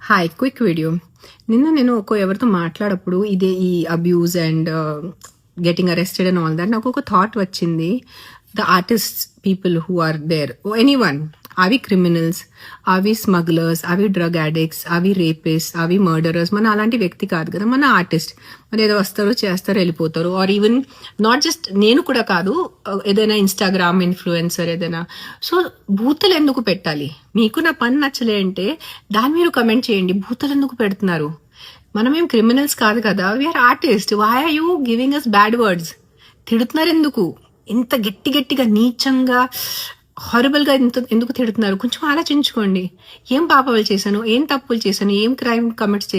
Hi quick video. నేను ఎవరితో మాట్లాడప్పుడు ఇదే ఈ abuse and getting arrested and all that నాకు ఒక థాట్ వచ్చింది. The artist people who are there, anyone, అవి క్రిమినల్స్, అవి స్మగ్లర్స్, అవి డ్రగ్ అడిక్ట్స్, అవి రేపిస్ట్, అవి మర్డరర్స్. మన అలాంటి వ్యక్తి కాదు కదా, మన ఆర్టిస్ట్. మన ఏదో వస్తారు, చేస్తారు, వెళ్ళిపోతారు. ఆర్ ఈవెన్ నాట్ జస్ట్ నేను కూడా కాదు, ఏదైనా ఇన్స్టాగ్రామ్ ఇన్ఫ్లుయెన్సర్ ఏదైనా. సో బూతులు ఎందుకు పెట్టాలి? మీకు నా పని నచ్చలే అంటే దాన్ని మీరు కమెంట్ చేయండి. బూతులు ఎందుకు పెడుతున్నారు? మనమేం క్రిమినల్స్ కాదు కదా, we are artist. Why are you giving us bad words? తిడుతున్నారు ఎందుకు? ఇంత గట్టిగా నీచంగా హారబుల్గా ఎందుకు తిడుతున్నారు? కొంచెం ఆలోచించుకోండి. ఏం పాపాలు చేశాను, ఏం తప్పులు చేశాను, ఏం క్రైమ్ కమిట్స్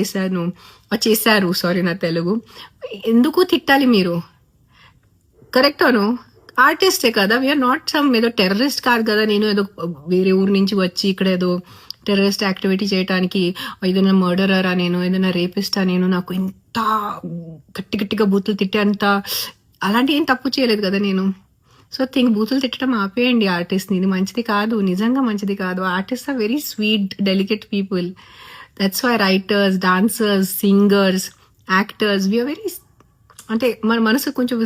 చేశారు, సారీ నా తెలుగు. ఎందుకు తిట్టాలి మీరు? కరెక్ట్ అను, ఆర్టిస్టే కదా, వీఆర్ నాట్ సమ్ ఏదో టెర్రరిస్ట్ కాదు కదా. నేను ఏదో వేరే ఊరు నుంచి వచ్చి ఇక్కడ ఏదో టెర్రరిస్ట్ యాక్టివిటీ చేయడానికి, ఏదైనా మర్డరరా నేను, ఏదైనా రేపిస్టా నేను, నాకు ఇంత గట్టిగా బూతులు తిట్టేంత అలాంటి ఏం తప్పు చేయలేదు కదా నేను. సో బూతులు తిట్టడం ఆపేయండి ఆర్టిస్ట్ని. ఇది మంచిది కాదు, నిజంగా మంచిది కాదు. Artist are very sweet, delicate people. That's why writers, dancers, singers, actors, we are very, అంటే మన మనసు కొంచెం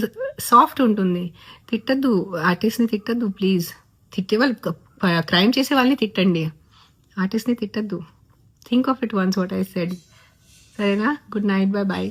సాఫ్ట్ ఉంటుంది. తిట్టద్దు, ఆర్టిస్ట్ని తిట్టద్దు ప్లీజ్. తిట్టే వాళ్ళు, క్రైమ్ చేసే వాళ్ళని తిట్టండి, ఆర్టిస్ట్ని తిట్టద్దు. Think of it once what I said. సరేనా? Good night, bye bye.